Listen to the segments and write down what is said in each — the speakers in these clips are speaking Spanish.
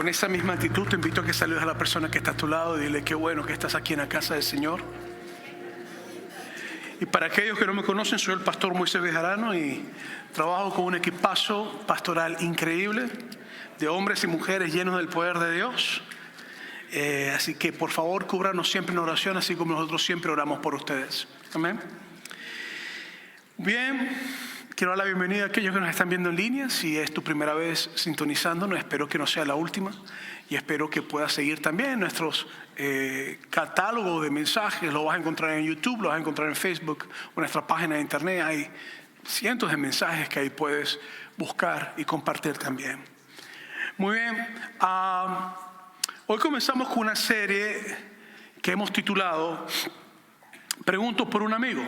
Con esa misma actitud te invito a que saludes a la persona que está a tu lado y dile qué bueno que estás aquí en la casa del Señor. Y para aquellos que no me conocen, soy el pastor Moisés Bejarano y trabajo con un equipazo pastoral increíble de hombres y mujeres llenos del poder de Dios. Así que por favor cúbranos siempre en oración, así como nosotros siempre oramos por ustedes. Amén. Bien, quiero dar la bienvenida a aquellos que nos están viendo en línea. Si es tu primera vez sintonizándonos, espero que no sea la última y espero que puedas seguir también nuestros catálogos de mensajes. Lo vas a encontrar en YouTube, lo vas a encontrar en Facebook o en nuestra página de internet. Hay cientos de mensajes que ahí puedes buscar y compartir también. Muy bien, hoy comenzamos con una serie que hemos titulado Pregunto por un amigo.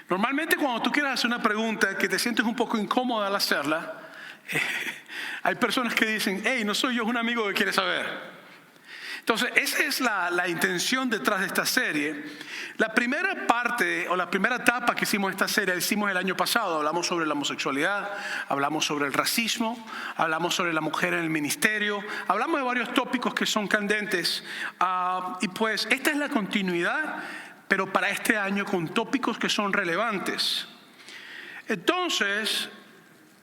Normalmente cuando tú quieres hacer una pregunta que te sientes un poco incómoda al hacerla, hay personas que dicen, hey, no soy yo, es un amigo que quiere saber. Entonces, esa es la intención detrás de esta serie. La primera parte o la primera etapa que hicimos esta serie, la hicimos el año pasado. Hablamos sobre la homosexualidad, hablamos sobre el racismo, hablamos sobre la mujer en el ministerio, hablamos de varios tópicos que son candentes. Y pues esta es la continuidad, pero para este año con tópicos que son relevantes. Entonces,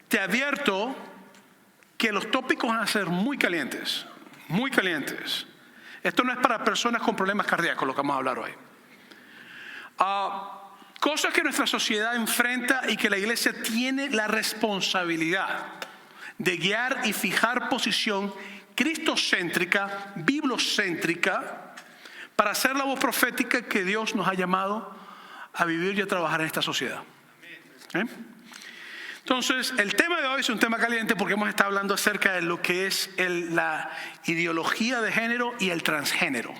te advierto que los tópicos van a ser muy calientes, muy calientes. Esto no es para personas con problemas cardíacos, lo que vamos a hablar hoy. Cosas que nuestra sociedad enfrenta y que la iglesia tiene la responsabilidad de guiar y fijar posición cristocéntrica, bibliocéntrica, para ser la voz profética que Dios nos ha llamado a vivir y a trabajar en esta sociedad. Entonces, el tema de hoy es un tema caliente porque hemos estado hablando acerca de lo que es la ideología de género y el transgénero.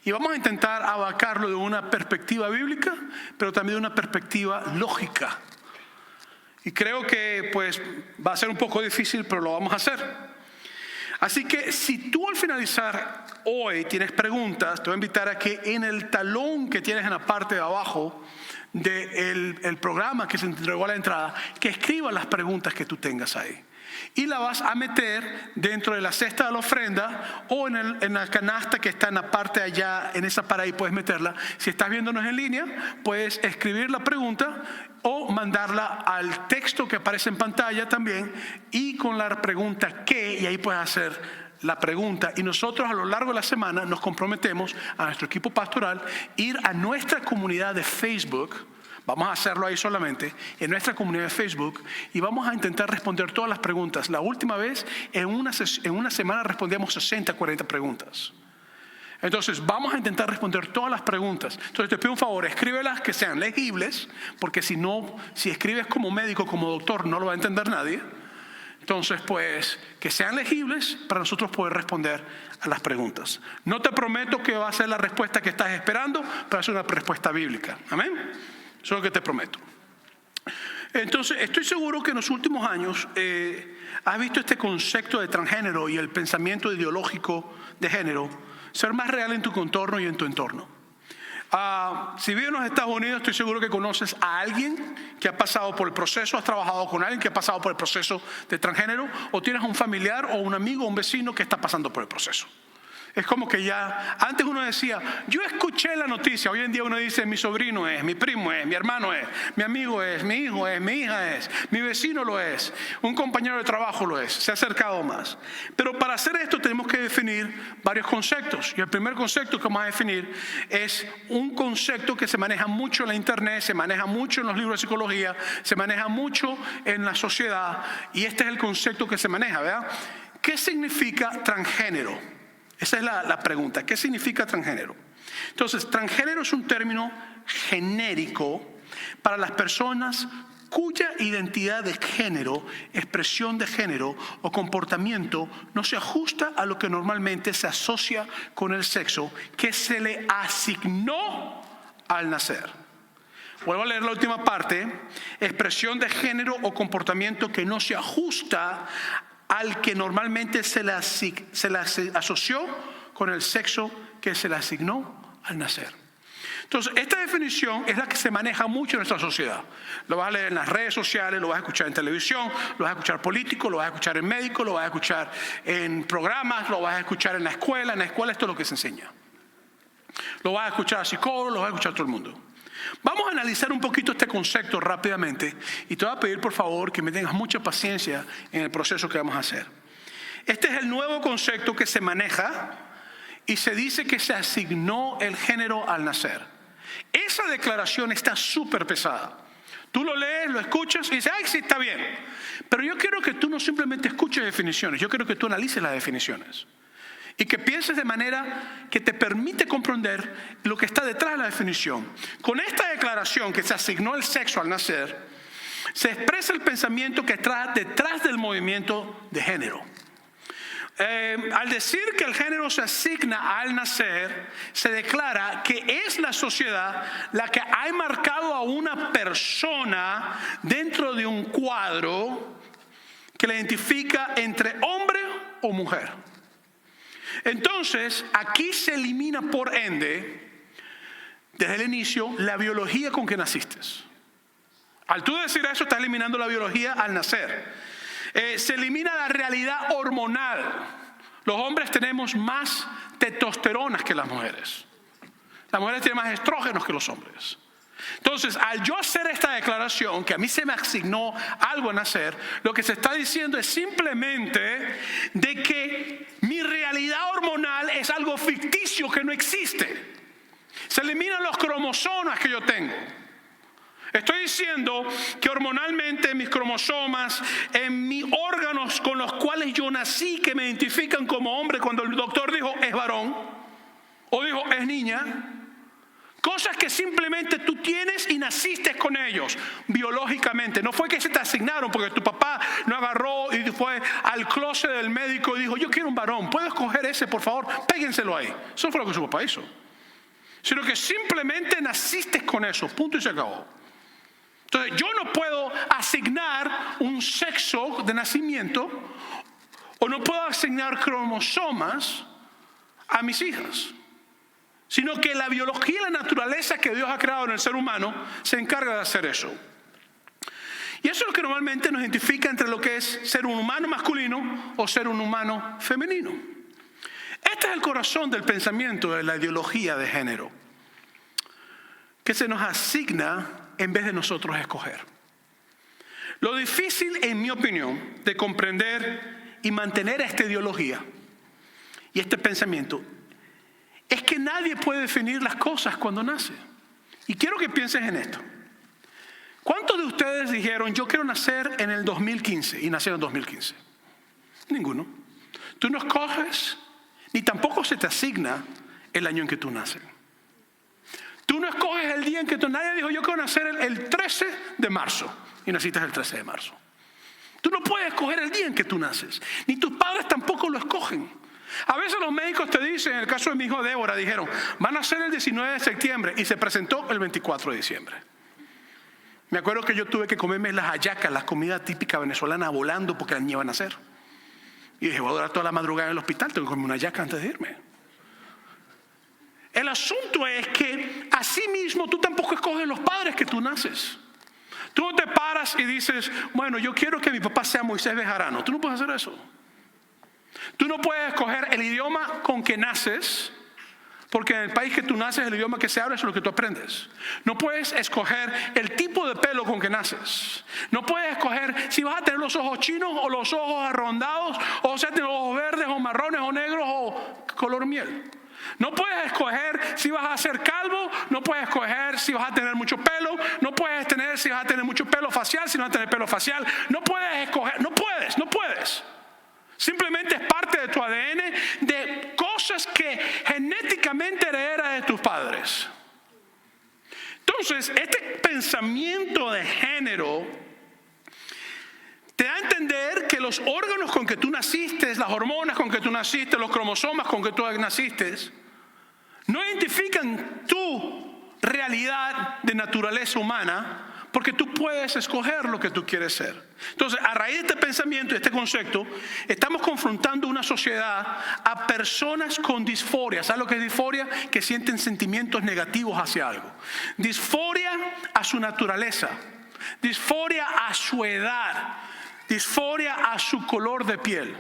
Y vamos a intentar abarcarlo de una perspectiva bíblica, pero también de una perspectiva lógica. Y creo que pues va a ser un poco difícil, pero lo vamos a hacer. Así que si tú al finalizar hoy tienes preguntas, te voy a invitar a que en el talón que tienes en la parte de abajo del programa que se te entregó a la entrada, que escribas las preguntas que tú tengas ahí. Y la vas a meter dentro de la cesta de la ofrenda o en la canasta que está en la parte de allá, en esa para ahí puedes meterla. Si estás viéndonos en línea, puedes escribir la pregunta o mandarla al texto que aparece en pantalla también y con la pregunta ¿qué? Y ahí puedes hacer la pregunta. Y nosotros a lo largo de la semana nos comprometemos a nuestro equipo pastoral ir a nuestra comunidad de Facebook. Vamos a hacerlo ahí solamente, en nuestra comunidad de Facebook, y vamos a intentar responder todas las preguntas. La última vez, en una semana respondíamos 60, 40 preguntas. Entonces, vamos a intentar responder todas las preguntas. Entonces, te pido un favor, escríbelas que sean legibles, porque si escribes como médico, como doctor, no lo va a entender nadie. Entonces, pues, que sean legibles para nosotros poder responder a las preguntas. No te prometo que va a ser la respuesta que estás esperando, pero es una respuesta bíblica. Amén. Eso es lo que te prometo. Entonces, estoy seguro que en los últimos años has visto este concepto de transgénero y el pensamiento ideológico de género ser más real en tu contorno y en tu entorno. Si vives en los Estados Unidos, estoy seguro que conoces a alguien que ha pasado por el proceso, has trabajado con alguien que ha pasado por el proceso de transgénero, o tienes un familiar o un amigo o un vecino que está pasando por el proceso. Es como que ya, antes uno decía, yo escuché la noticia, hoy en día uno dice, mi sobrino es, mi primo es, mi hermano es, mi amigo es, mi hijo es, mi hija es, mi vecino lo es, un compañero de trabajo lo es, se ha acercado más. Pero para hacer esto tenemos que definir varios conceptos. Y el primer concepto que vamos a definir es un concepto que se maneja mucho en la internet, se maneja mucho en los libros de psicología, se maneja mucho en la sociedad, y este es el concepto que se maneja, ¿verdad? ¿Qué significa transgénero? Esa es la pregunta. ¿Qué significa transgénero? Entonces, transgénero es un término genérico para las personas cuya identidad de género, expresión de género o comportamiento no se ajusta a lo que normalmente se asocia con el sexo que se le asignó al nacer. Vuelvo a leer la última parte. Expresión de género o comportamiento que no se ajusta al que normalmente se le asoció con el sexo que se le asignó al nacer. Entonces, esta definición es la que se maneja mucho en nuestra sociedad. Lo vas a leer en las redes sociales, lo vas a escuchar en televisión, lo vas a escuchar políticos, lo vas a escuchar en médicos, lo vas a escuchar en programas, lo vas a escuchar en la escuela. En la escuela esto es lo que se enseña. Lo vas a escuchar a psicólogos, lo vas a escuchar a todo el mundo. Vamos a analizar un poquito este concepto rápidamente y te voy a pedir por favor que me tengas mucha paciencia en el proceso que vamos a hacer. Este es el nuevo concepto que se maneja y se dice que se asignó el género al nacer. Esa declaración está súper pesada. Tú lo lees, lo escuchas y dices, ¡ay, sí, está bien! Pero yo quiero que tú no simplemente escuches definiciones, yo quiero que tú analices las definiciones. Y que pienses de manera que te permite comprender lo que está detrás de la definición. Con esta declaración que se asignó el sexo al nacer, se expresa el pensamiento que está detrás del movimiento de género. Al decir que el género se asigna al nacer, se declara que es la sociedad la que ha marcado a una persona dentro de un cuadro que la identifica entre hombre o mujer. Entonces, aquí se elimina por ende, desde el inicio, la biología con que naciste. Al tú decir eso, estás eliminando la biología al nacer. Se elimina la realidad hormonal. Los hombres tenemos más testosteronas que las mujeres. Las mujeres tienen más estrógenos que los hombres. Entonces, al yo hacer esta declaración, que a mí se me asignó algo a nacer, lo que se está diciendo es simplemente de que mi realidad hormonal es algo ficticio que no existe. Se eliminan los cromosomas que yo tengo. Estoy diciendo que hormonalmente mis cromosomas, en mis órganos con los cuales yo nací, que me identifican como hombre cuando el doctor dijo es varón o dijo es niña, cosas que simplemente tú tienes y naciste con ellos biológicamente. No fue que se te asignaron porque tu papá no agarró y fue al closet del médico y dijo yo quiero un varón, ¿puedes coger ese por favor? Péguenselo ahí. Eso fue lo que su papá hizo. Sino que simplemente naciste con eso, punto y se acabó. Entonces yo no puedo asignar un sexo de nacimiento o no puedo asignar cromosomas a mis hijas, sino que la biología y la naturaleza que Dios ha creado en el ser humano se encarga de hacer eso. Y eso es lo que normalmente nos identifica entre lo que es ser un humano masculino o ser un humano femenino. Este es el corazón del pensamiento de la ideología de género, que se nos asigna en vez de nosotros escoger. Lo difícil, en mi opinión, de comprender y mantener esta ideología y este pensamiento es que nadie puede definir las cosas cuando nace. Y quiero que pienses en esto. ¿Cuántos de ustedes dijeron, yo quiero nacer en el 2015 y nacieron en 2015? Ninguno. Tú no escoges, ni tampoco se te asigna el año en que tú naces. Tú no escoges el día en que nadie dijo, yo quiero nacer el 13 de marzo y naciste el 13 de marzo. Tú no puedes escoger el día en que tú naces, ni tus padres tampoco lo escogen. A veces los médicos te dicen, en el caso de mi hijo Débora, dijeron, van a nacer el 19 de septiembre y se presentó el 24 de diciembre. Me acuerdo que yo tuve que comerme las hallacas, la comida típica venezolana, volando porque la niña iba a nacer. Y dije, voy a durar toda la madrugada en el hospital, tengo que comerme una hallaca antes de irme. El asunto es que así mismo tú tampoco escoges los padres que tú naces. Tú no te paras y dices, bueno, yo quiero que mi papá sea Moisés Bejarano. Tú no puedes hacer eso. Tú no puedes escoger el idioma con que naces, porque en el país que tú naces el idioma que se habla es lo que tú aprendes. No puedes escoger el tipo de pelo con que naces. No puedes escoger si vas a tener los ojos chinos o los ojos arrondados, o sea, tener los ojos verdes o marrones o negros o color miel. No puedes escoger si vas a ser calvo, no puedes escoger si vas a tener mucho pelo, no puedes tener si vas a tener mucho pelo facial, si no vas a tener pelo facial, no puedes escoger, no puedes. Simplemente es parte de tu ADN, de cosas que genéticamente heredas de tus padres. Entonces, este pensamiento de género te da a entender que los órganos con que tú naciste, las hormonas con que tú naciste, los cromosomas con que tú naciste, no identifican tu realidad de naturaleza humana, Porque tú puedes escoger lo que tú quieres ser. Entonces, a raíz de este pensamiento y este concepto, estamos confrontando una sociedad a personas con disforia. ¿Sabes lo que es disforia? Que sienten sentimientos negativos hacia algo. Disforia a su naturaleza. Disforia a su edad. Disforia a su color de piel.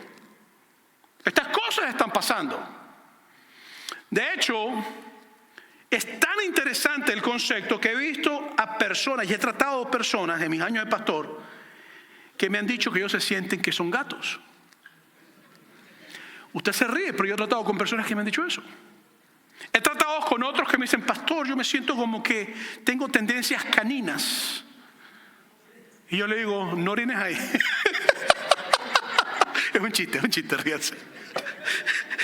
Estas cosas están pasando. De hecho, es tan interesante el concepto que he visto a personas, y he tratado a personas en mis años de pastor, que me han dicho que ellos se sienten que son gatos. Usted se ríe, pero yo he tratado con personas que me han dicho eso. He tratado con otros que me dicen, pastor, yo me siento como que tengo tendencias caninas. Y yo le digo, no orines ahí. Es un chiste, ríanse.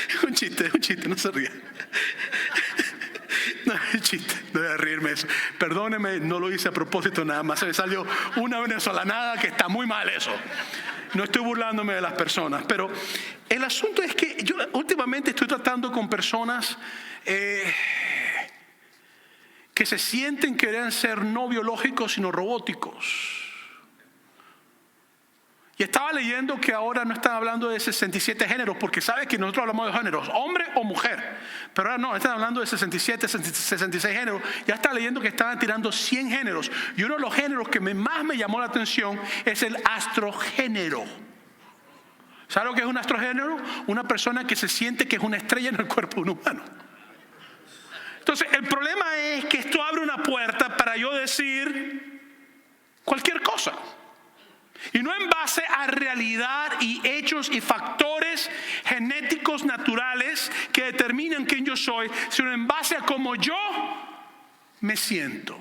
Es un chiste, no se ría. No, es chiste, no voy a reírme eso. Perdóneme, no lo hice a propósito, nada más se me salió una venezolanada que está muy mal eso. No estoy burlándome de las personas, pero el asunto es que yo últimamente estoy tratando con personas que se sienten que deben ser no biológicos sino robóticos. Y estaba leyendo que ahora no están hablando de 67 géneros, porque sabe que nosotros hablamos de géneros, hombre o mujer. Pero ahora no, están hablando de 67, 66 géneros. Ya estaba leyendo que estaban tirando 100 géneros. Y uno de los géneros que más me llamó la atención es el astrogénero. ¿Sabe lo que es un astrogénero? Una persona que se siente que es una estrella en el cuerpo de un humano. Entonces, el problema es que esto abre una puerta para yo decir cualquier cosa. Y no en base a realidad y hechos y factores genéticos naturales que determinan quién yo soy, sino en base a cómo yo me siento.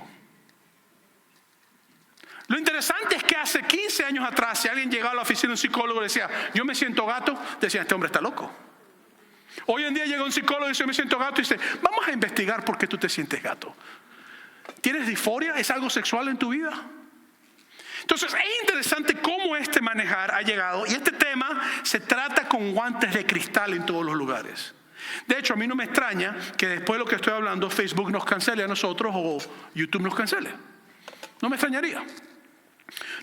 Lo interesante es que hace 15 años atrás, si alguien llegaba a la oficina de un psicólogo y decía, yo me siento gato, decían, este hombre está loco. Hoy en día llega un psicólogo y dice, yo me siento gato, y dice, vamos a investigar por qué tú te sientes gato. ¿Tienes disforia? ¿Es algo sexual en tu vida? Entonces es interesante cómo este manejar ha llegado, y este tema se trata con guantes de cristal en todos los lugares. De hecho, a mí no me extraña que después de lo que estoy hablando Facebook nos cancele a nosotros o YouTube nos cancele. No me extrañaría.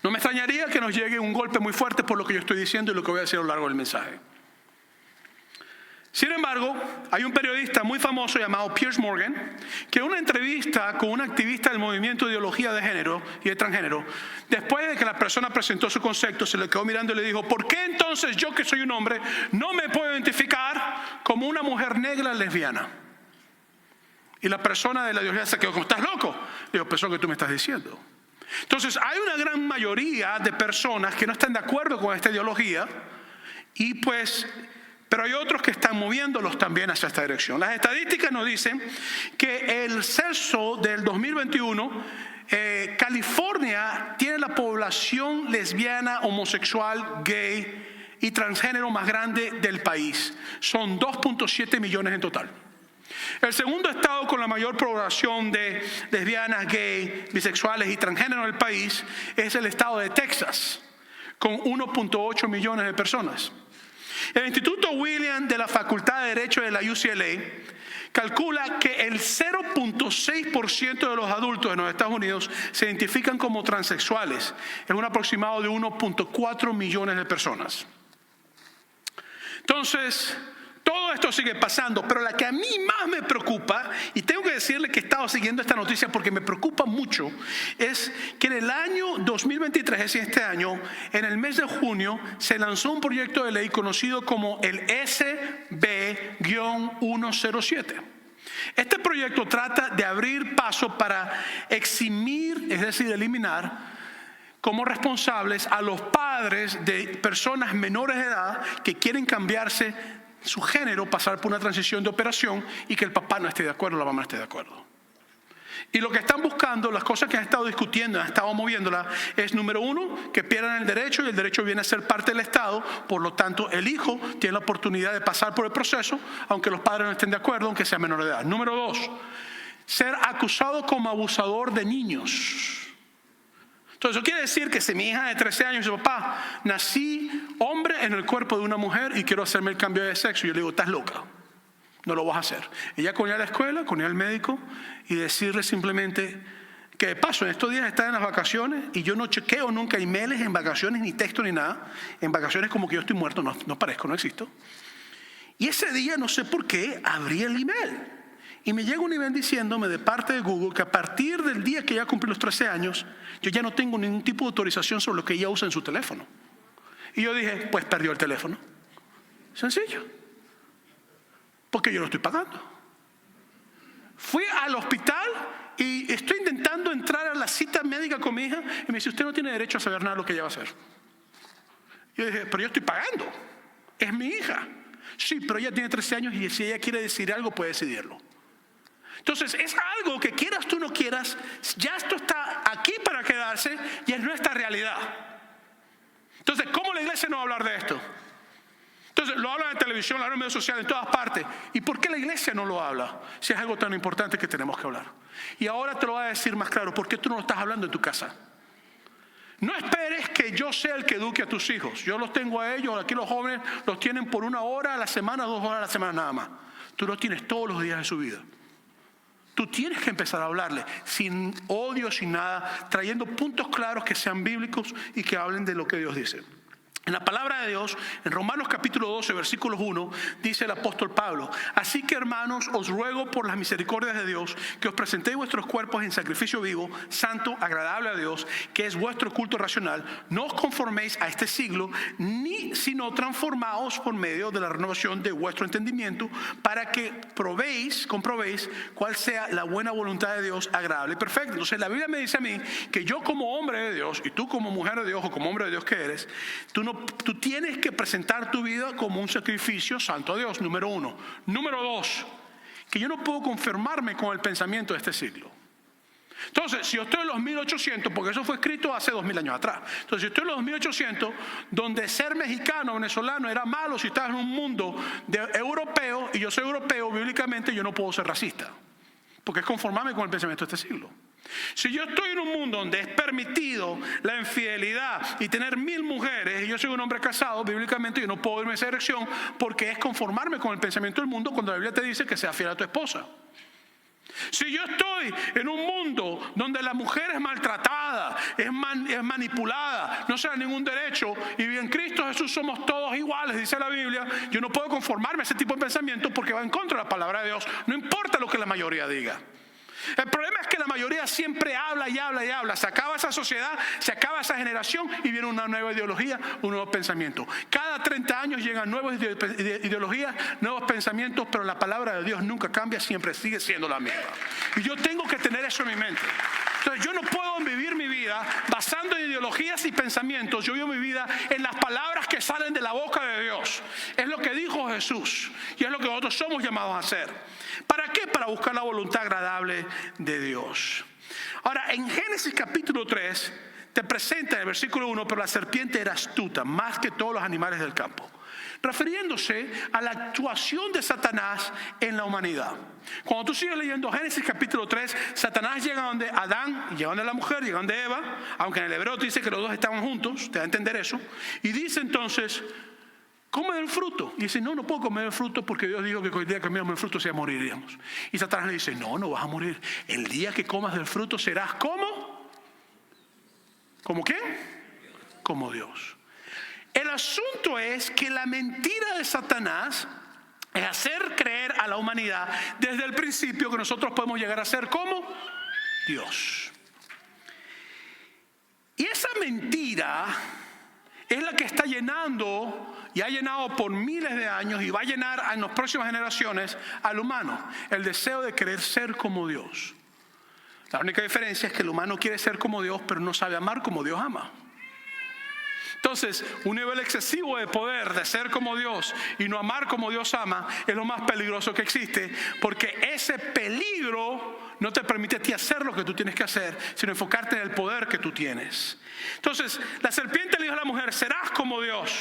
No me extrañaría que nos llegue un golpe muy fuerte por lo que yo estoy diciendo y lo que voy a decir a lo largo del mensaje. Sin embargo, hay un periodista muy famoso llamado Piers Morgan que en una entrevista con un activista del movimiento de ideología de género y de transgénero, después de que la persona presentó su concepto, se le quedó mirando y le dijo, ¿por qué entonces yo, que soy un hombre, no me puedo identificar como una mujer negra lesbiana? Y la persona de la ideología se quedó como, ¿estás loco? Le digo, pues eso es lo que tú me estás diciendo. Entonces hay una gran mayoría de personas que no están de acuerdo con esta ideología y pues... Pero hay otros que están moviéndolos también hacia esta dirección. Las estadísticas nos dicen que el censo del 2021, California tiene la población lesbiana, homosexual, gay y transgénero más grande del país. Son 2.7 millones en total. El segundo estado con la mayor población de lesbianas, gay, bisexuales y transgénero del país es el estado de Texas, con 1.8 millones de personas. El Instituto William de la Facultad de Derecho de la UCLA calcula que el 0.6% de los adultos en los Estados Unidos se identifican como transexuales. Es un aproximado de 1.4 millones de personas. Entonces, todo esto sigue pasando, pero la que a mí más me preocupa, y tengo que decirle que he estado siguiendo esta noticia porque me preocupa mucho, es que en el año 2023, es decir, este año, en el mes de junio, se lanzó un proyecto de ley conocido como el SB-107. Este proyecto trata de abrir paso para eximir, es decir, eliminar como responsables a los padres de personas menores de edad que quieren cambiarse su género, pasar por una transición de operación y que el papá no esté de acuerdo, la mamá no esté de acuerdo. Y lo que están buscando, las cosas que han estado discutiendo, han estado moviéndola, es número uno, que pierdan el derecho, y el derecho viene a ser parte del Estado, por lo tanto el hijo tiene la oportunidad de pasar por el proceso, aunque los padres no estén de acuerdo, aunque sea menor de edad. Número dos, ser acusado como abusador de niños. Entonces eso quiere decir que si mi hija de 13 años dice, papá, nací hombre en el cuerpo de una mujer y quiero hacerme el cambio de sexo, yo le digo, estás loca, no lo vas a hacer. Ella con ir a la escuela, con ir al médico y decirle simplemente que de paso en estos días están en las vacaciones y yo no chequeo nunca emails en vacaciones, ni texto, ni nada. En vacaciones como que yo estoy muerto, no parezco, no existo. Y ese día no sé por qué abrí el email. Y me llega un email diciéndome de parte de Google que a partir del día que ya cumplí los 13 años, yo ya no tengo ningún tipo de autorización sobre lo que ella usa en su teléfono. Y yo dije, pues perdió el teléfono. Sencillo. Porque yo lo estoy pagando. Fui al hospital y estoy intentando entrar a la cita médica con mi hija y me dice, usted no tiene derecho a saber nada de lo que ella va a hacer. Yo dije, pero yo estoy pagando. Es mi hija. Sí, pero ella tiene 13 años y si ella quiere decidir algo, puede decidirlo. Entonces, es algo que quieras tú no quieras, ya esto está aquí para quedarse y es nuestra realidad. Entonces, ¿cómo la iglesia no va a hablar de esto? Entonces, lo hablan en televisión, lo hablan en medios sociales, en todas partes. ¿Y por qué la iglesia no lo habla? Si es algo tan importante que tenemos que hablar. Y ahora te lo voy a decir más claro, ¿por qué tú no lo estás hablando en tu casa? No esperes que yo sea el que eduque a tus hijos. Yo los tengo a ellos, aquí los jóvenes los tienen por 1 hora a la semana, 2 horas a la semana nada más. Tú los tienes todos los días de su vida. Tú tienes que empezar a hablarle sin odio, sin nada, trayendo puntos claros que sean bíblicos y que hablen de lo que Dios dice. En la palabra de Dios, en Romanos capítulo 12, versículos 1, dice el apóstol Pablo: así que, hermanos, os ruego por las misericordias de Dios que os presentéis vuestros cuerpos en sacrificio vivo, santo, agradable a Dios, que es vuestro culto racional. No os conforméis a este siglo, sino transformaos por medio de la renovación de vuestro entendimiento, para que comprobéis cuál sea la buena voluntad de Dios, agradable y perfecta. Entonces la Biblia me dice a mí que yo, como hombre de Dios, y tú como mujer de Dios o como hombre de Dios que eres, tú tienes que presentar tu vida como un sacrificio santo a Dios, número 1. Número 2, que yo no puedo conformarme con el pensamiento de este siglo. Entonces, si yo estoy en los 1800, porque eso fue escrito hace 2000 años atrás. Entonces, si estoy en los 1800, donde ser mexicano o venezolano era malo, si estás en un mundo europeo, y yo soy europeo, bíblicamente yo no puedo ser racista, porque es conformarme con el pensamiento de este siglo. Si yo estoy en un mundo donde es permitido la infidelidad y tener 1000 mujeres y yo soy un hombre casado, bíblicamente yo no puedo irme a esa dirección, porque es conformarme con el pensamiento del mundo cuando la Biblia te dice que seas fiel a tu esposa. Si yo estoy en un mundo donde la mujer es maltratada, es manipulada, no se da ningún derecho, y en Cristo Jesús somos todos iguales, dice la Biblia, yo no puedo conformarme a ese tipo de pensamiento porque va en contra de la palabra de Dios, no importa lo que la mayoría diga. El problema es que la mayoría siempre habla y habla y habla. Se acaba esa sociedad, se acaba esa generación y viene una nueva ideología, un nuevo pensamiento. Cada 30 años llegan nuevas ideologías, nuevos pensamientos, pero la palabra de Dios nunca cambia, siempre sigue siendo la misma. Y yo tengo que tener eso en mi mente. Entonces yo no puedo vivir mi vida basando en ideologías y pensamientos. Yo vivo mi vida en las palabras que salen de la boca de Dios. Es lo que dijo Jesús y es lo que nosotros somos llamados a hacer. ¿Para qué? Para buscar la voluntad agradable de Dios. Ahora, en Génesis capítulo 3 te presenta en el versículo 1, pero la serpiente era astuta más que todos los animales del campo, refiriéndose a la actuación de Satanás en la humanidad. Cuando tú sigues leyendo Génesis capítulo 3, Satanás llega donde Adán, llega donde la mujer, llega donde Eva, aunque en el hebreo te dice que los dos estaban juntos, te da a entender eso, y dice entonces: come del fruto. Y dice: no puedo comer el fruto porque Dios dijo que el día que comiéramos el fruto se moriríamos. Y Satanás le dice: no vas a morir. El día que comas del fruto serás como. ¿Como quién? Como Dios. El asunto es que la mentira de Satanás es hacer creer a la humanidad desde el principio que nosotros podemos llegar a ser como Dios. Y esa mentira es la que está llenando y ha llenado por miles de años y va a llenar en las próximas generaciones al humano. El deseo de querer ser como Dios. La única diferencia es que el humano quiere ser como Dios, pero no sabe amar como Dios ama. Entonces, un nivel excesivo de poder, de ser como Dios y no amar como Dios ama, es lo más peligroso que existe, porque ese peligro no te permite a ti hacer lo que tú tienes que hacer, sino enfocarte en el poder que tú tienes. Entonces, la serpiente le dijo a la mujer: serás como Dios.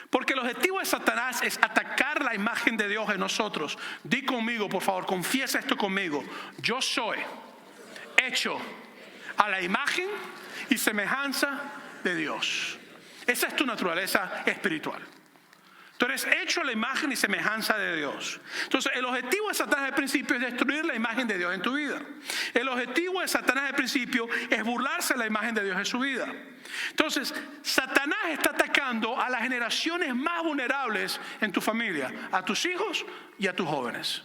Porque el objetivo de Satanás es atacar la imagen de Dios en nosotros. Di conmigo, por favor, confiesa esto conmigo: yo soy hecho a la imagen y semejanza de Dios. Esa es tu naturaleza espiritual. Tú eres hecho a la imagen y semejanza de Dios. Entonces, el objetivo de Satanás al principio es destruir la imagen de Dios en tu vida. El objetivo objetivo de Satanás al principio es burlarse de la imagen de Dios en su vida. Entonces, Satanás está atacando a las generaciones más vulnerables en tu familia, a tus hijos y a tus jóvenes,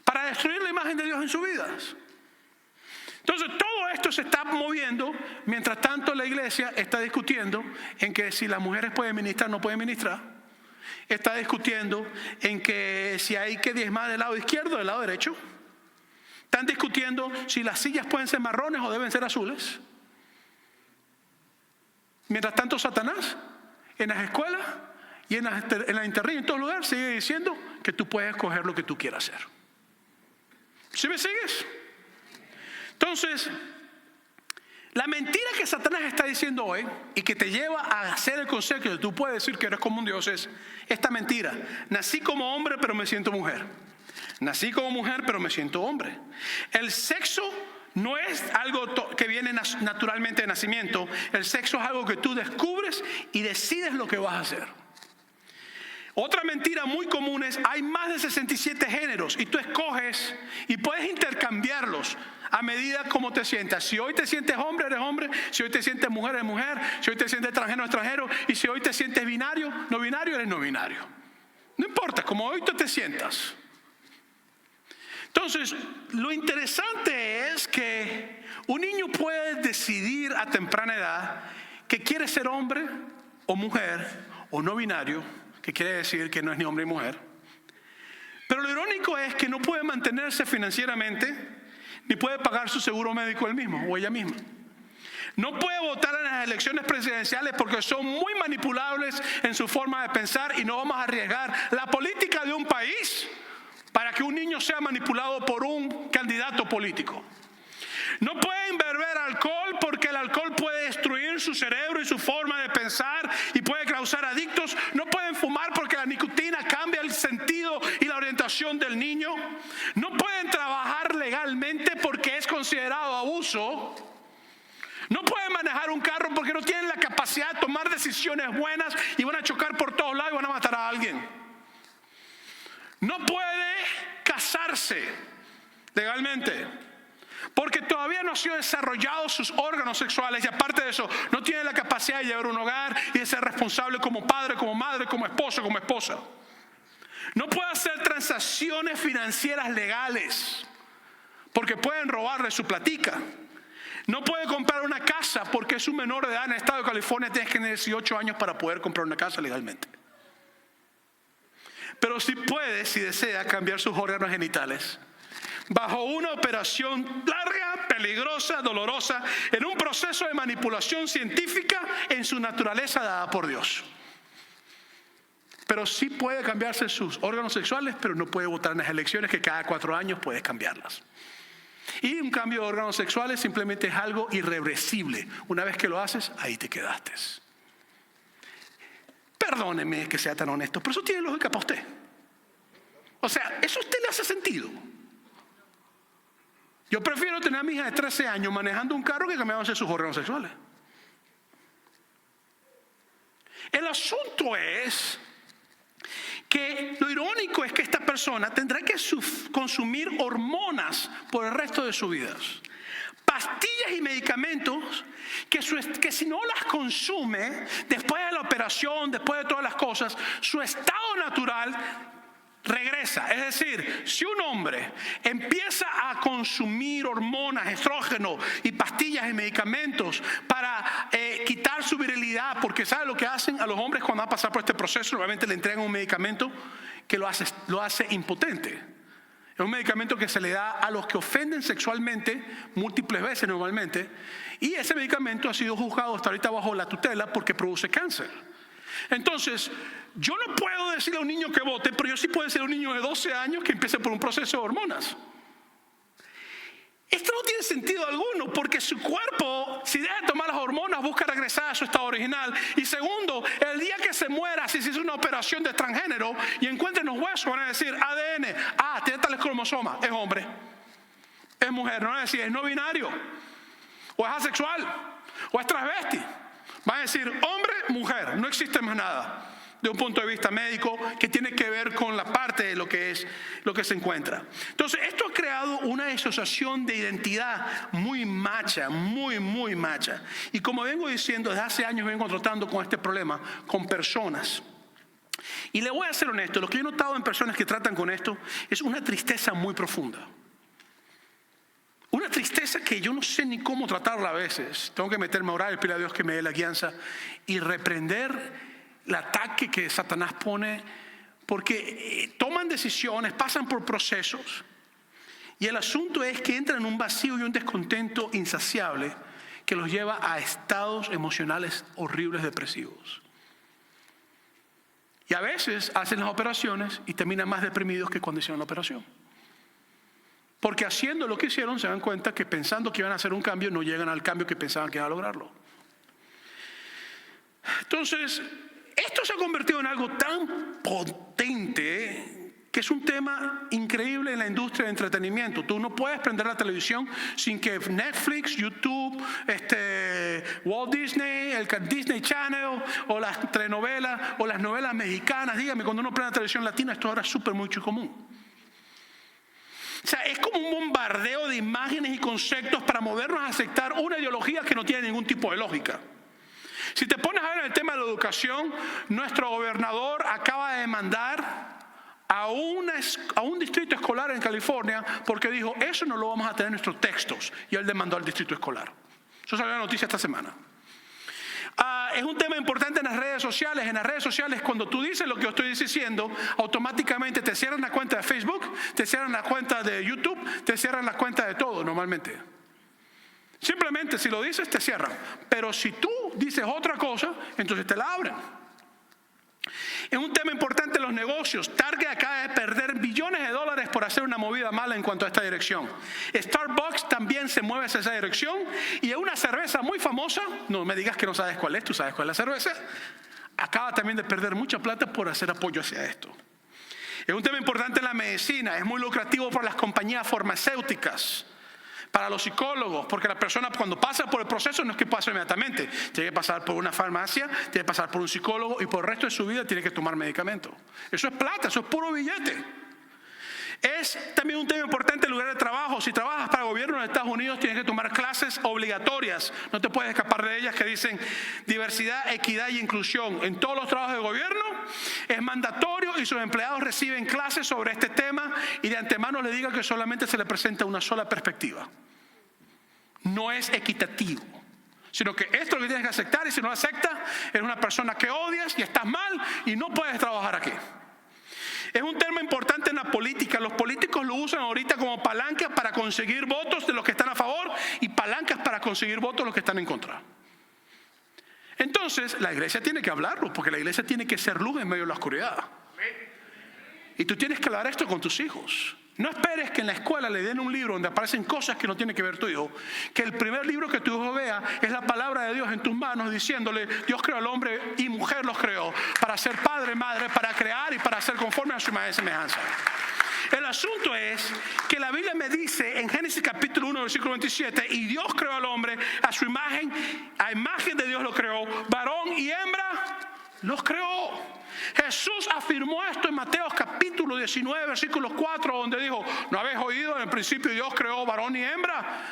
para destruir la imagen de Dios en sus vidas. Entonces, todo esto se está moviendo, mientras tanto la iglesia está discutiendo en que si las mujeres pueden ministrar o no pueden ministrar. Está discutiendo en que si hay que diezmar del lado izquierdo o del lado derecho. Están discutiendo si las sillas pueden ser marrones o deben ser azules. Mientras tanto, Satanás en las escuelas y en la internet y en todos lugares sigue diciendo que tú puedes escoger lo que tú quieras hacer. ¿Sí me sigues? Entonces, la mentira que Satanás está diciendo hoy y que te lleva a hacer el concepto de que tú puedes decir que eres como un Dios es esta mentira. Nací como hombre pero me siento mujer. Nací como mujer pero me siento hombre. El sexo no es algo que viene naturalmente de nacimiento. El sexo es algo que tú descubres y decides lo que vas a hacer. Otra mentira muy común es hay más de 67 géneros y tú escoges y puedes intercambiarlos a medida como te sientas. Si hoy te sientes hombre, eres hombre. Si hoy te sientes mujer, eres mujer. Si hoy te sientes extranjero, extranjero. Y si hoy te sientes binario, eres no binario. No importa, como hoy tú te sientas. Entonces, lo interesante es que un niño puede decidir a temprana edad que quiere ser hombre o mujer o no binario, que quiere decir que no es ni hombre ni mujer. Pero lo irónico es que no puede mantenerse financieramente ni puede pagar su seguro médico él mismo o ella misma. No puede votar en las elecciones presidenciales porque son muy manipulables en su forma de pensar y no vamos a arriesgar la política de un país para que un niño sea manipulado por un candidato político. No pueden beber alcohol porque el alcohol puede destruir su cerebro y su forma de pensar y puede causar adictos. No pueden fumar porque la nicotina cambia el sentido y la orientación del niño. No pueden trabajar legalmente porque es considerado abuso. No pueden manejar un carro porque no tienen la capacidad de tomar decisiones buenas y van a chocar por todos lados y van a matar a alguien. No puede casarse legalmente porque todavía no han sido desarrollados sus órganos sexuales y aparte de eso no tiene la capacidad de llevar un hogar y de ser responsable como padre, como madre, como esposo, como esposa. No puede hacer transacciones financieras legales porque pueden robarle su platica. No puede comprar una casa porque es un menor de edad. En el estado de California tienes que tener 18 años para poder comprar una casa legalmente. Pero sí puede, si desea, cambiar sus órganos genitales bajo una operación larga, peligrosa, dolorosa, en un proceso de manipulación científica en su naturaleza dada por Dios. Pero sí puede cambiarse sus órganos sexuales, pero no puede votar en las elecciones que cada 4 años puedes cambiarlas. Y un cambio de órganos sexuales simplemente es algo irreversible. Una vez que lo haces, ahí te quedaste. Perdóneme que sea tan honesto, pero eso tiene lógica para usted. O sea, ¿eso a usted le hace sentido? Yo prefiero tener a mi hija de 13 años manejando un carro que cambiándose sus órganos sexuales. El asunto es que lo irónico es que esta persona tendrá que consumir hormonas por el resto de su vida. Pastillas y medicamentos que si no las consume después de la operación, después de todas las cosas, su estado natural regresa. Es decir, si un hombre empieza a consumir hormonas, estrógeno y pastillas y medicamentos para quitar su virilidad, porque ¿sabe lo que hacen a los hombres cuando van a pasar por este proceso? Normalmente le entregan un medicamento que lo hace impotente. Es un medicamento que se le da a los que ofenden sexualmente múltiples veces normalmente, y ese medicamento ha sido juzgado hasta ahorita bajo la tutela porque produce cáncer. Entonces, yo no puedo decirle a un niño que vote, pero yo sí puedo decirle a un niño de 12 años que empiece por un proceso de hormonas. Esto no tiene sentido alguno, porque su cuerpo, si deja de tomar las hormonas, busca regresar a su estado original. Y segundo, el día que se muera, si se hizo una operación de transgénero y encuentren los huesos, van a decir ADN, tiene tales cromosomas, es hombre, es mujer, no van a decir es no binario, o es asexual, o es transvesti. Van a decir hombre, mujer, no existe más nada. de un punto de vista médico, que tiene que ver con la parte de lo que se encuentra. Entonces, esto ha creado una asociación de identidad muy macha, muy macha. Y como vengo diciendo, desde hace años vengo tratando con este problema, con personas. Y le voy a ser honesto, lo que yo he notado en personas que tratan con esto es una tristeza muy profunda. Una tristeza que yo no sé ni cómo tratarla a veces. Tengo que meterme a orar y pedirle a Dios que me dé la guianza y reprender el ataque que Satanás pone, porque toman decisiones, pasan por procesos, y el asunto es que entran en un vacío y un descontento insaciable que los lleva a estados emocionales horribles, depresivos. Y a veces hacen las operaciones y terminan más deprimidos que cuando hicieron la operación. Porque haciendo lo que hicieron se dan cuenta que pensando que iban a hacer un cambio no llegan al cambio que pensaban que iban a lograrlo. Entonces, esto se ha convertido en algo tan potente que es un tema increíble en la industria de entretenimiento. Tú no puedes prender la televisión sin que Netflix, YouTube, Walt Disney, el Disney Channel, o las telenovelas, o las novelas mexicanas. Dígame, cuando uno prende la televisión latina, esto ahora es súper mucho común. O sea, es como un bombardeo de imágenes y conceptos para movernos a aceptar una ideología que no tiene ningún tipo de lógica. Si te pones a ver el tema de la educación, nuestro gobernador acaba de demandar a un distrito escolar en California porque dijo, eso no lo vamos a tener en nuestros textos. Y él demandó al distrito escolar. Eso salió en la noticia esta semana. Es un tema importante en las redes sociales. En las redes sociales, cuando tú dices lo que yo estoy diciendo, automáticamente te cierran la cuenta de Facebook, te cierran la cuenta de YouTube, te cierran la cuenta de todo normalmente. Simplemente si lo dices, te cierran. Pero si tú dices otra cosa, entonces te la abren. Es un tema importante en los negocios. Target acaba de perder billones de dólares por hacer una movida mala en cuanto a esta dirección. Starbucks también se mueve hacia esa dirección. Y una cerveza muy famosa, no me digas que no sabes cuál es, tú sabes cuál es la cerveza, acaba también de perder mucha plata por hacer apoyo hacia esto. Es un tema importante en la medicina. Es muy lucrativo para las compañías farmacéuticas, para los psicólogos, porque la persona cuando pasa por el proceso no es que pase inmediatamente. Tiene que pasar por una farmacia, tiene que pasar por un psicólogo y por el resto de su vida tiene que tomar medicamentos. Eso es plata, eso es puro billete. Es también un tema importante el lugar de trabajo. Si trabajas para el gobierno de Estados Unidos, tienes que tomar clases obligatorias. No te puedes escapar de ellas, que dicen diversidad, equidad y inclusión. En todos los trabajos de gobierno es mandatorio y sus empleados reciben clases sobre este tema y de antemano le diga que solamente se le presenta una sola perspectiva. No es equitativo, sino que esto es lo que tienes que aceptar, y si no lo aceptas, eres una persona que odias y estás mal y no puedes trabajar aquí. Es un tema importante en la política. Los políticos lo usan ahorita como palancas para conseguir votos de los que están a favor y palancas para conseguir votos de los que están en contra. Entonces, la iglesia tiene que hablarlo, porque la iglesia tiene que ser luz en medio de la oscuridad. Y tú tienes que hablar esto con tus hijos. No esperes que en la escuela le den un libro donde aparecen cosas que no tiene que ver tu hijo. Que el primer libro que tu hijo vea es la palabra de Dios en tus manos, diciéndole: Dios creó al hombre y mujer los creó para ser padre, madre, para crear y para ser conforme a su imagen y semejanza. El asunto es que la Biblia me dice en Génesis capítulo 1 versículo 27, y Dios creó al hombre a su imagen, a imagen de Dios lo creó, varón y hembra los creó. Jesús afirmó esto en Mateo capítulo 19 versículo 4, donde dijo: ¿no habéis oído? En el principio Dios creó varón y hembra.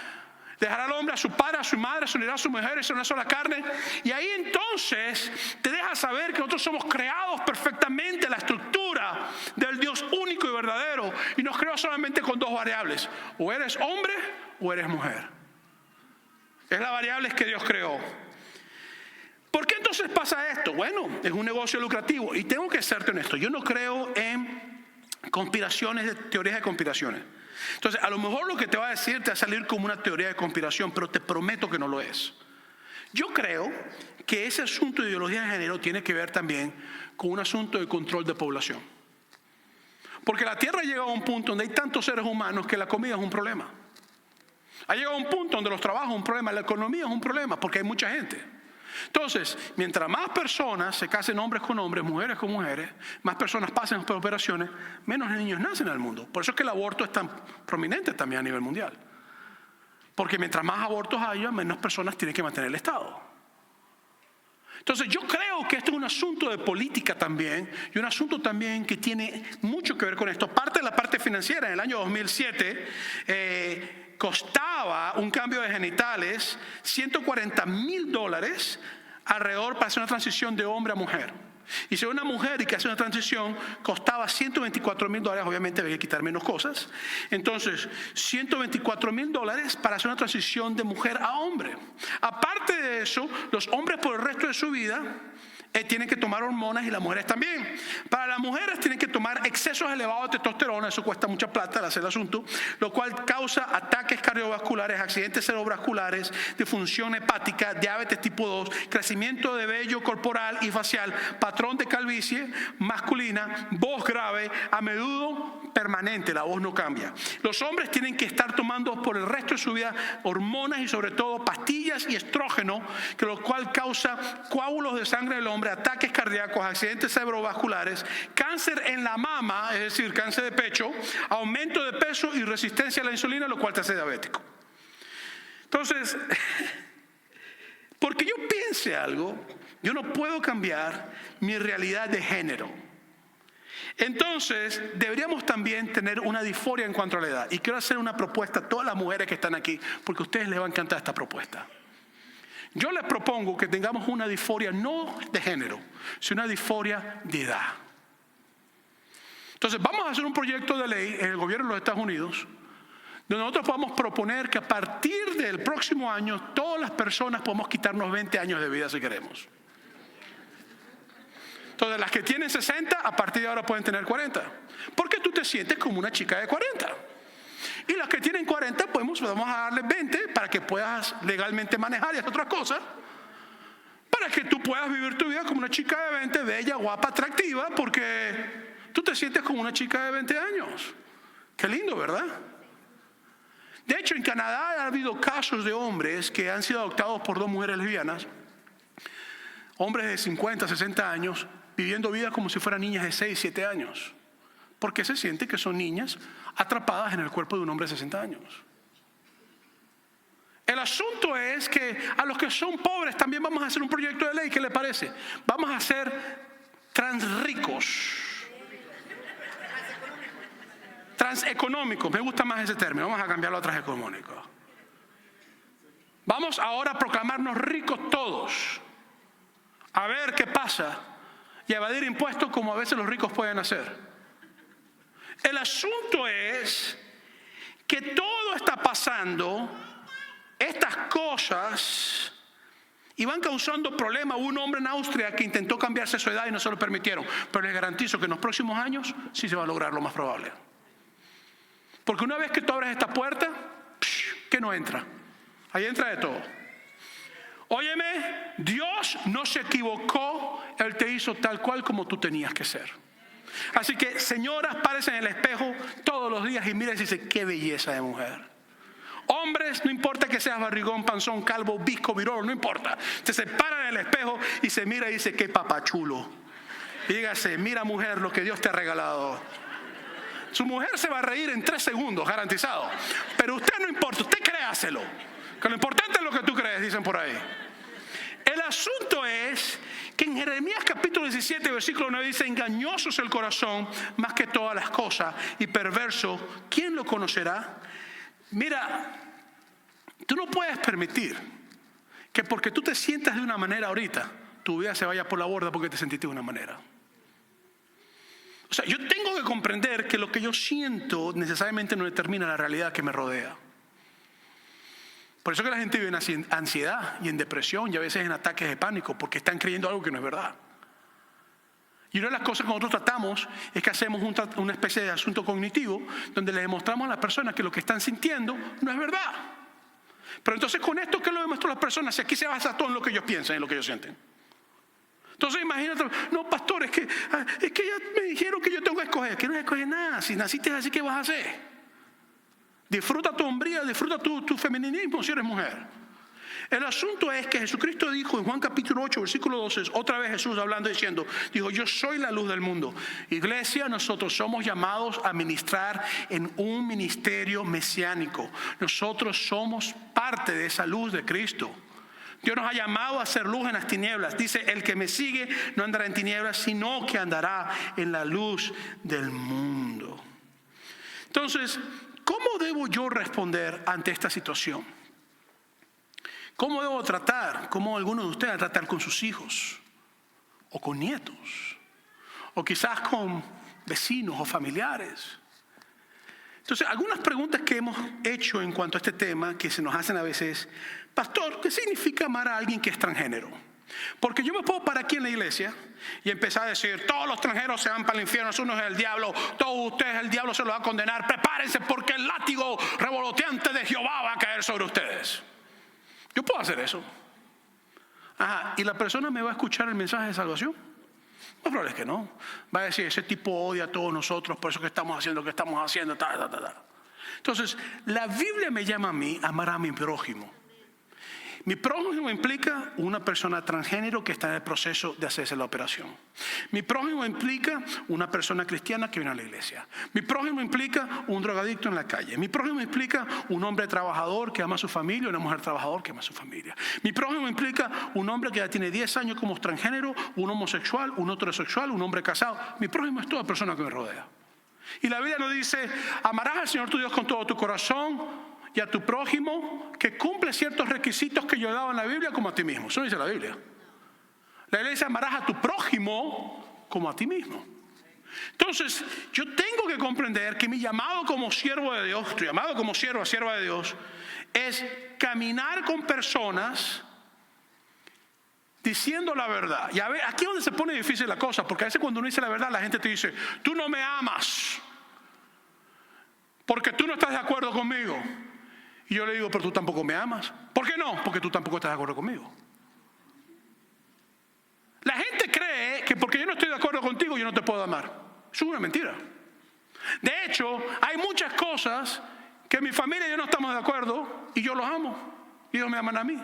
Dejará al hombre a su padre, a su madre, se unirá a su mujer y será una sola carne. Y ahí entonces te deja saber que nosotros somos creados perfectamente a la estructura del Dios único y verdadero. Y nos creó solamente con dos variables: o eres hombre o eres mujer. Es la variable que Dios creó. ¿Por qué entonces pasa esto? Bueno, es un negocio lucrativo. Y tengo que serte honesto, yo no creo en conspiraciones, teorías de conspiraciones. Entonces, a lo mejor lo que te va a decir te va a salir como una teoría de conspiración, pero te prometo que no lo es. Yo creo que ese asunto de ideología de género tiene que ver también con un asunto de control de población. Porque la Tierra ha llegado a un punto donde hay tantos seres humanos que la comida es un problema. Ha llegado a un punto donde los trabajos es un problema, la economía es un problema, porque hay mucha gente. Entonces, mientras más personas se casen, hombres con hombres, mujeres con mujeres, más personas pasen por operaciones, menos niños nacen al mundo. Por eso es que el aborto es tan prominente también a nivel mundial. Porque mientras más abortos haya, menos personas tienen que mantener el Estado. Entonces yo creo que esto es un asunto de política también, y un asunto también que tiene mucho que ver con esto. Parte de la parte financiera, en el año 2007 costaba un cambio de genitales $140,000 alrededor para hacer una transición de hombre a mujer. Y si una mujer y que hace una transición costaba $124,000, obviamente había que quitar menos cosas. Entonces, $124,000 para hacer una transición de mujer a hombre. Aparte de eso, los hombres por el resto de su vida tienen que tomar hormonas y las mujeres también. Para las mujeres tienen que tomar excesos elevados de testosterona, eso cuesta mucha plata al hacer el asunto, lo cual causa ataques cardiovasculares, accidentes cerebrovasculares, disfunción hepática, diabetes tipo 2, crecimiento de vello corporal y facial, patrón de calvicie masculina, voz grave, a menudo permanente, la voz no cambia. Los hombres tienen que estar tomando por el resto de su vida hormonas y sobre todo pastillas y estrógeno, que lo cual causa coágulos de sangre del hombre, ataques cardíacos, accidentes cerebrovasculares, cáncer en la mama, es decir, cáncer de pecho, aumento de peso y resistencia a la insulina, lo cual te hace diabético. Entonces, porque yo piense algo, yo no puedo cambiar mi realidad de género. Entonces, deberíamos también tener una disforia en cuanto a la edad. Y quiero hacer una propuesta a todas las mujeres que están aquí, porque a ustedes les va a encantar esta propuesta. Yo les propongo que tengamos una disforia no de género, sino una disforia de edad. Entonces vamos a hacer un proyecto de ley en el gobierno de los Estados Unidos, donde nosotros podamos proponer que a partir del próximo año todas las personas podemos quitarnos 20 años de vida si queremos. Entonces las que tienen 60 a partir de ahora pueden tener 40, porque tú te sientes como una chica de 40. Y las que tienen 40, pues vamos a darles 20 para que puedas legalmente manejar y hacer otras cosas, para que tú puedas vivir tu vida como una chica de 20, bella, guapa, atractiva, porque tú te sientes como una chica de 20 años. Qué lindo, ¿verdad? De hecho, en Canadá ha habido casos de hombres que han sido adoptados por 2 mujeres lesbianas, hombres de 50, 60 años, viviendo vida como si fueran niñas de 6, 7 años. Porque se siente que son niñas atrapadas en el cuerpo de un hombre de 60 años. El asunto es que a los que son pobres también vamos a hacer un proyecto de ley. ¿Qué le parece? Vamos a hacer transricos. Transeconómicos. Me gusta más ese término. Vamos a cambiarlo a transeconómico. Vamos ahora a proclamarnos ricos todos. A ver qué pasa. Y a evadir impuestos como a veces los ricos pueden hacer. El asunto es que todo está pasando, estas cosas, y van causando problemas. Hubo un hombre en Austria que intentó cambiarse su edad y no se lo permitieron, pero les garantizo que en los próximos años sí se va a lograr, lo más probable. Porque una vez que tú abres esta puerta, ¿qué no entra? Ahí entra de todo. Óyeme, Dios no se equivocó, Él te hizo tal cual como tú tenías que ser. Así que, señoras, párense en el espejo todos los días y miren y dicen, qué belleza de mujer. Hombres, no importa que seas barrigón, panzón, calvo, visco, virolo, no importa. Usted se para en el espejo y se mira y dice, qué papachulo. Y dígase, mira mujer lo que Dios te ha regalado. Su mujer se va a reír en 3 segundos, garantizado. Pero usted no importa, usted créaselo. Que lo importante es lo que tú crees, dicen por ahí. El asunto es que en Jeremías capítulo 17, versículo 9 dice, engañoso es el corazón más que todas las cosas y perverso, ¿quién lo conocerá? Mira, tú no puedes permitir que porque tú te sientas de una manera ahorita, tu vida se vaya por la borda porque te sentiste de una manera. O sea, yo tengo que comprender que lo que yo siento necesariamente no determina la realidad que me rodea. Por eso que la gente vive en ansiedad y en depresión y a veces en ataques de pánico porque están creyendo algo que no es verdad. Y una de las cosas que nosotros tratamos es que hacemos una especie de asunto cognitivo donde le demostramos a las personas que lo que están sintiendo no es verdad. Pero entonces con esto, ¿qué lo demuestro a las personas? Si aquí se basa todo en lo que ellos piensan y en lo que ellos sienten. Entonces imagínate, no pastor, es que ya me dijeron que yo tengo que escoger. Que no escoges nada, si naciste así, ¿qué vas a hacer? Disfruta tu hombría, disfruta tu femininismo si eres mujer. El asunto es que Jesucristo dijo en Juan capítulo 8, versículo 12, otra vez Jesús hablando diciendo, dijo, yo soy la luz del mundo. Iglesia, nosotros somos llamados a ministrar en un ministerio mesiánico. Nosotros somos parte de esa luz de Cristo. Dios nos ha llamado a hacer luz en las tinieblas. Dice, el que me sigue no andará en tinieblas, sino que andará en la luz del mundo. Entonces, ¿cómo debo yo responder ante esta situación? ¿Cómo debo tratar? ¿Cómo algunos de ustedes tratar con sus hijos? ¿O con nietos? ¿O quizás con vecinos o familiares? Entonces, algunas preguntas que hemos hecho en cuanto a este tema, que se nos hacen a veces, pastor, ¿qué significa amar a alguien que es transgénero? Porque yo me puedo parar aquí en la iglesia y empezar a decir, todos los extranjeros se van para el infierno, uno es el diablo, todos ustedes el diablo se los va a condenar, prepárense porque el látigo revoloteante de Jehová va a caer sobre ustedes. Yo puedo hacer eso. Ajá, ¿y la persona me va a escuchar el mensaje de salvación? Lo probable es que no. Va a decir, ese tipo odia a todos nosotros, por eso que estamos haciendo lo que estamos haciendo. Entonces, la Biblia me llama a mí a amar a mi prójimo. Mi prójimo implica una persona transgénero que está en el proceso de hacerse la operación. Mi prójimo implica una persona cristiana que viene a la iglesia. Mi prójimo implica un drogadicto en la calle. Mi prójimo implica un hombre trabajador que ama a su familia, una mujer trabajadora que ama a su familia. Mi prójimo implica un hombre que ya tiene 10 años como transgénero, un homosexual, un heterosexual, un hombre casado. Mi prójimo es toda persona que me rodea. Y la Biblia nos dice, amarás al Señor tu Dios con todo tu corazón, y a tu prójimo que cumple ciertos requisitos que yo he dado en la Biblia como a ti mismo. Eso dice la Biblia. La Biblia dice, amarás a tu prójimo como a ti mismo. Entonces, yo tengo que comprender que mi llamado como siervo de Dios, tu llamado como sierva de Dios, es caminar con personas diciendo la verdad. Y a ver, aquí es donde se pone difícil la cosa, porque a veces cuando uno dice la verdad, la gente te dice, tú no me amas, porque tú no estás de acuerdo conmigo. Y yo le digo, pero tú tampoco me amas. ¿Por qué no? Porque tú tampoco estás de acuerdo conmigo. La gente cree que porque yo no estoy de acuerdo contigo, yo no te puedo amar. Eso es una mentira. De hecho, hay muchas cosas que mi familia y yo no estamos de acuerdo y yo los amo. Y ellos me aman a mí.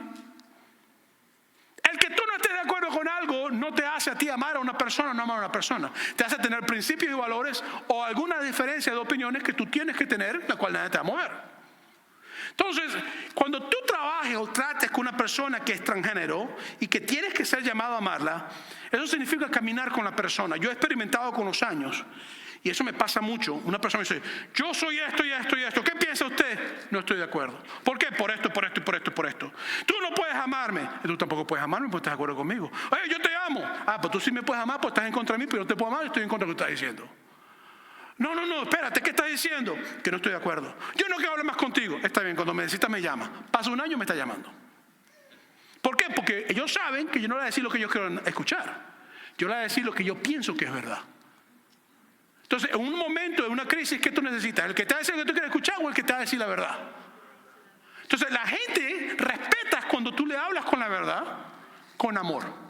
El que tú no estés de acuerdo con algo no te hace a ti amar a una persona o no amar a una persona. Te hace tener principios y valores o alguna diferencia de opiniones que tú tienes que tener, la cual nadie te va a mover. Entonces, cuando tú trabajes o trates con una persona que es transgénero y que tienes que ser llamado a amarla, eso significa caminar con la persona. Yo he experimentado con los años y eso me pasa mucho. Una persona me dice, yo soy esto y esto y esto. ¿Qué piensa usted? No estoy de acuerdo. ¿Por qué? Por esto, por esto y por esto y por esto. Tú no puedes amarme. Y tú tampoco puedes amarme porque estás de acuerdo conmigo. Oye, yo te amo. Ah, pues tú sí me puedes amar porque estás en contra de mí, pero yo te puedo amar y estoy en contra de lo que estás diciendo. No, espérate, ¿qué estás diciendo? Que no estoy de acuerdo. Yo no quiero hablar más contigo. Está bien, cuando me necesitas me llama. Pasa un año y me está llamando. ¿Por qué? Porque ellos saben que yo no le voy a decir lo que yo quiero escuchar. Yo le voy a decir lo que yo pienso que es verdad. Entonces, en un momento de una crisis, ¿qué tú necesitas? ¿El que te va a decir lo que tú quieres escuchar o el que te va a decir la verdad? Entonces, la gente respeta cuando tú le hablas con la verdad, con amor.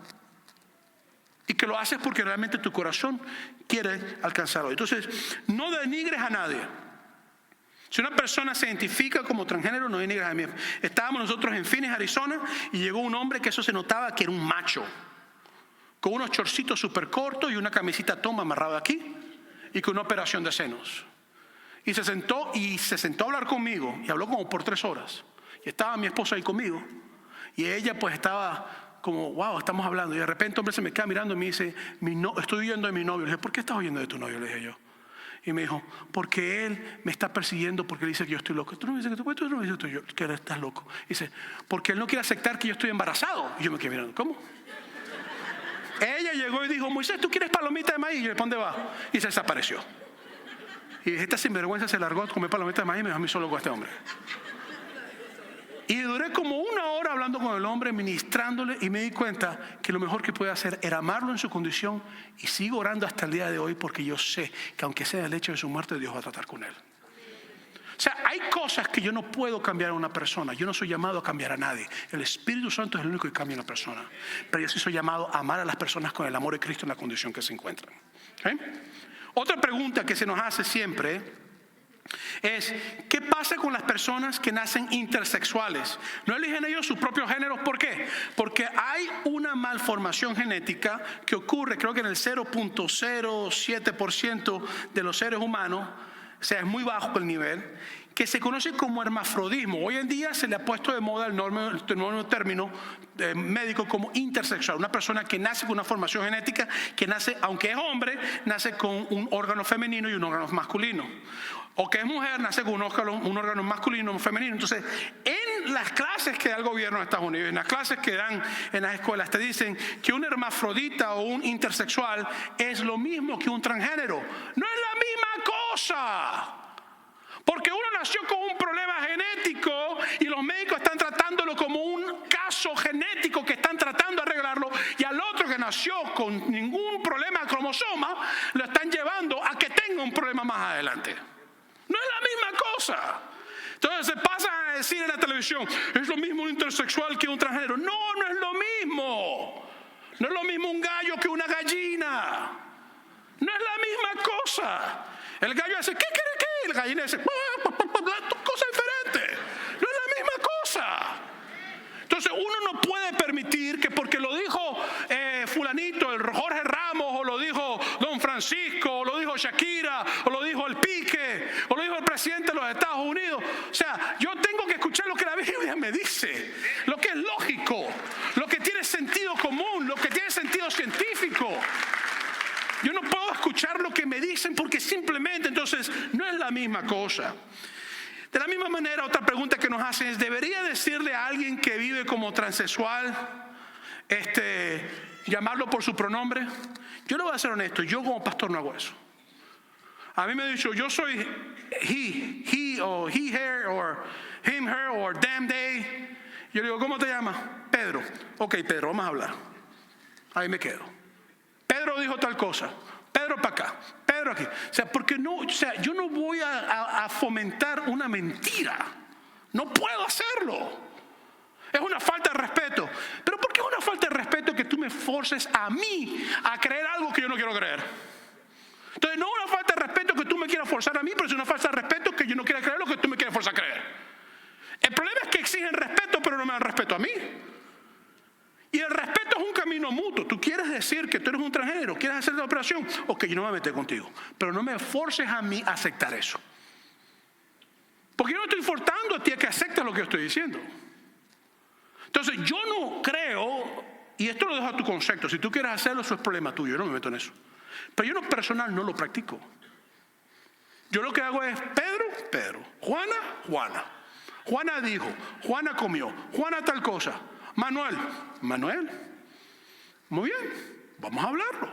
Y que lo haces porque realmente tu corazón quiere alcanzarlo. Entonces, no denigres a nadie. Si una persona se identifica como transgénero, no denigres a nadie. Estábamos nosotros en Phoenix, Arizona, y llegó un hombre que eso se notaba que era un macho. Con unos chorcitos súper cortos y una camisita toma amarrada aquí. Y con una operación de senos. Y se sentó a hablar conmigo. Y habló como por 3 horas. Y estaba mi esposa ahí conmigo. Y ella pues estaba como, wow, estamos hablando. Y de repente el hombre se me queda mirando y me dice, estoy huyendo de mi novio. Le dije, ¿por qué estás huyendo de tu novio? Le dije yo. Y me dijo, porque él me está persiguiendo porque él dice que yo estoy loco. Tú no me dices que tú no me dices que estás loco. Dice, porque él no quiere aceptar que yo estoy embarazado. Y yo me quedé mirando, ¿cómo? Ella llegó y dijo, Moisés, ¿tú quieres palomita de maíz? Y yo, ¿para dónde va? Y se desapareció. Y esta sinvergüenza se largó a comer palomita de maíz y me dejó a mí solo con este hombre. Y duré como 1 hora hablando con el hombre, ministrándole, y me di cuenta que lo mejor que puede hacer era amarlo en su condición, y sigo orando hasta el día de hoy porque yo sé que aunque sea el hecho de su muerte, Dios va a tratar con él. O sea, hay cosas que yo no puedo cambiar a una persona. Yo no soy llamado a cambiar a nadie. El Espíritu Santo es el único que cambia a una persona. Pero yo sí soy llamado a amar a las personas con el amor de Cristo en la condición que se encuentran. ¿Okay? Otra pregunta que se nos hace siempre es, ¿qué pasa con las personas que nacen intersexuales? No eligen ellos sus propios géneros. ¿Por qué? Porque hay una malformación genética que ocurre, creo que en el 0.07% de los seres humanos. O sea, es muy bajo el nivel, que se conoce como hermafrodismo. Hoy en día se le ha puesto de moda el nuevo término médico como intersexual. Una persona que nace con una formación genética, que nace, aunque es hombre, nace con un órgano femenino y un órgano masculino. O que es mujer, nace con un órgano masculino y un femenino. Entonces, en las clases que da el gobierno de Estados Unidos, en las clases que dan en las escuelas, te dicen que un hermafrodita o un intersexual es lo mismo que un transgénero. No es la misma cosa. Porque uno nació con un problema genético y los médicos están tratándolo como un caso genético que están tratando de arreglarlo, y al otro que nació con ningún problema de cromosoma lo están llevando a que tenga un problema más adelante. No es la misma cosa. Entonces se pasan a decir en la televisión, es lo mismo un intersexual que un transgénero. No, no es lo mismo. No es lo mismo un gallo que una gallina. No es la misma cosa. El gallo dice, ¿qué quiere qué? El gallina dice, cosa diferente. No es la misma cosa. Entonces uno no puede permitir que porque lo dijo fulanito, el Jorge Ramos, o lo dijo Don Francisco, o lo dijo Shakira, o lo dijo el Pique, o lo dijo el presidente de los Estados Unidos. O sea, yo tengo que escuchar lo que la Biblia me dice, lo que es lógico, lo que tiene sentido común, lo que tiene sentido científico. Yo no puedo escuchar lo que me dicen porque simplemente entonces no es la misma cosa. De la misma manera, otra pregunta que nos hacen es, ¿debería decirle a alguien que vive como transexual, llamarlo por su pronombre? Yo le voy a ser honesto, yo como pastor no hago eso. A mí me han dicho, yo soy he o he, her, o him, her, o them, they. Yo le digo, ¿cómo te llamas? Pedro. Ok, Pedro, vamos a hablar. Ahí me quedo. Pedro dijo tal cosa. Pedro para acá, Pedro aquí. O sea, porque no, o sea, yo no voy a fomentar una mentira. No puedo hacerlo. Es una falta de respeto. Pero ¿por qué es una falta de respeto que tú me forces a mí a creer algo que yo no quiero creer? Entonces no es una falta de respeto que tú me quieras forzar a mí, pero es una falta de respeto que yo no quiera creer lo que tú me quieres forzar a creer. El problema es que exigen respeto, pero no me dan respeto a mí. Y el respeto es un camino mutuo. Tú quieres decir que tú eres un transgénero, quieres hacer la operación, ok, yo no me voy a meter contigo, pero no me forces a mí a aceptar eso. Porque yo no estoy forzando a ti a que aceptes lo que yo estoy diciendo. Entonces yo no creo, y esto lo dejo a tu concepto, si tú quieres hacerlo, eso es problema tuyo, yo no me meto en eso. Pero yo en lo personal no lo practico. Yo lo que hago es Pedro, Pedro, Juana, Juana. Juana dijo, Juana comió, Juana tal cosa. Manuel, Manuel, muy bien, vamos a hablarlo.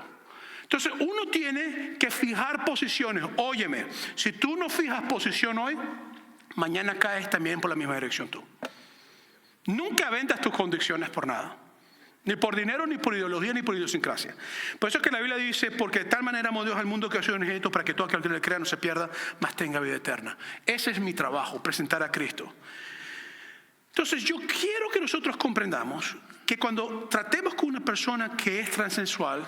Entonces uno tiene que fijar posiciones. Óyeme, si tú no fijas posición hoy, mañana caes también por la misma dirección tú. Nunca vendas tus convicciones por nada, ni por dinero, ni por ideología, ni por idiosincrasia. Por eso es que la Biblia dice, porque de tal manera amó Dios al mundo que ha sido unigénito para que todo aquel que le crea no se pierda, mas tenga vida eterna. Ese es mi trabajo, presentar a Cristo. Entonces yo quiero que nosotros comprendamos que cuando tratemos con una persona que es transexual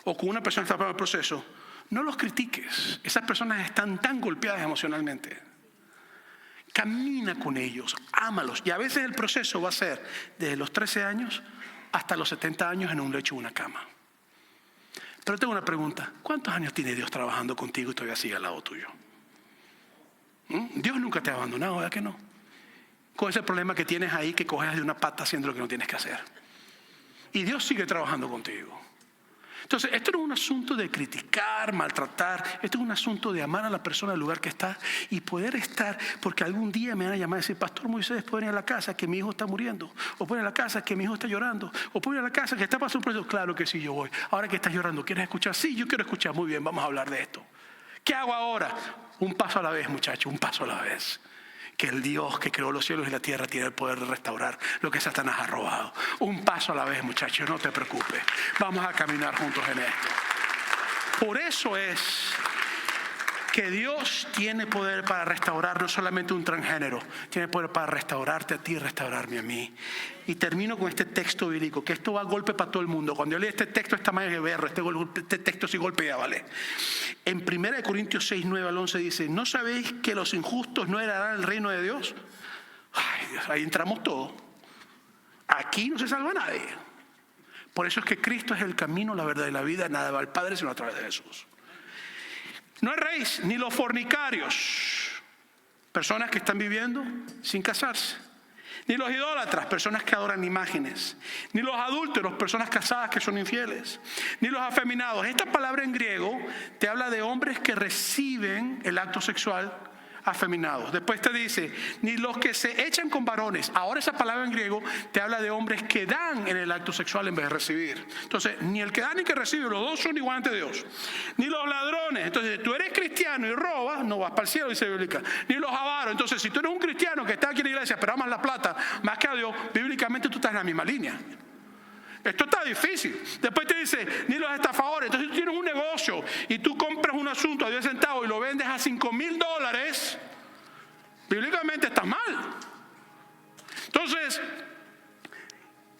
o con una persona que está pasando el proceso, no los critiques. Esas personas están tan golpeadas emocionalmente. Camina con ellos, ámalos. Y a veces el proceso va a ser desde los 13 años hasta los 70 años en un lecho o una cama. Pero tengo una pregunta. ¿Cuántos años tiene Dios trabajando contigo y todavía sigue al lado tuyo? Dios nunca te ha abandonado, ¿verdad que no? Con ese problema que tienes ahí, que coges de una pata haciendo lo que no tienes que hacer. Y Dios sigue trabajando contigo. Entonces, esto no es un asunto de criticar, maltratar. Esto es un asunto de amar a la persona del lugar que está y poder estar, porque algún día me van a llamar y decir, Pastor Moisés, ¿puede venir a la casa que mi hijo está muriendo? ¿O puede ir a la casa que mi hijo está llorando? ¿O puede ir a la casa que está pasando un proceso? Claro que sí, yo voy. Ahora que estás llorando, ¿quieres escuchar? Sí, yo quiero escuchar. Muy bien, vamos a hablar de esto. ¿Qué hago ahora? Un paso a la vez, muchacho, un paso a la vez. Que el Dios que creó los cielos y la tierra tiene el poder de restaurar lo que Satanás ha robado. Un paso a la vez, muchachos, no te preocupes. Vamos a caminar juntos en esto. Por eso es que Dios tiene poder para restaurar no solamente un transgénero, tiene poder para restaurarte a ti y restaurarme a mí. Y termino con este texto bíblico, que esto va a golpe para todo el mundo. Cuando yo leí este texto, esta manera de verlo, este texto sí golpea, ¿vale? En 1 Corintios 6, 9 al 11 dice, ¿no sabéis que los injustos no heredarán el reino de Dios? Ay, Dios, ahí entramos todos. Aquí no se salva nadie. Por eso es que Cristo es el camino, la verdad y la vida. Nada va al Padre sino a través de Jesús. No erréis, ni los fornicarios, personas que están viviendo sin casarse. Ni los idólatras, personas que adoran imágenes. Ni los adúlteros, personas casadas que son infieles. Ni los afeminados. Esta palabra en griego te habla de hombres que reciben el acto sexual afeminados. Después te dice, ni los que se echan con varones. Ahora esa palabra en griego te habla de hombres que dan en el acto sexual en vez de recibir. Entonces, ni el que da ni el que recibe, los dos son igual ante Dios. Ni los ladrones. Entonces, si tú eres cristiano y robas, no vas para el cielo, dice bíblica. Ni los avaros. Entonces, si tú eres un cristiano que está aquí en la iglesia, pero amas la plata más que a Dios, bíblicamente tú estás en la misma línea. Esto está difícil. Después te dice, ni los estafadores. Entonces tú tienes un negocio y tú compras un asunto a 10 centavos y lo vendes a $5,000, bíblicamente estás mal. Entonces,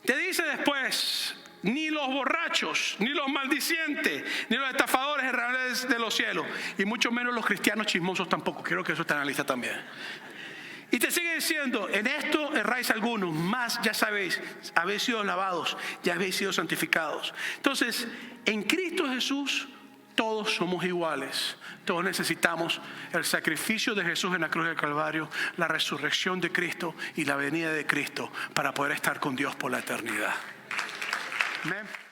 te dice después, ni los borrachos, ni los maldicientes, ni los estafadores erradores de los cielos, y mucho menos los cristianos chismosos tampoco. Quiero que eso esté en la lista también. Y te sigue diciendo, en esto erráis algunos, más ya sabéis, habéis sido lavados, ya habéis sido santificados. Entonces, en Cristo Jesús, todos somos iguales. Todos necesitamos el sacrificio de Jesús en la cruz del Calvario, la resurrección de Cristo y la venida de Cristo para poder estar con Dios por la eternidad. Amén.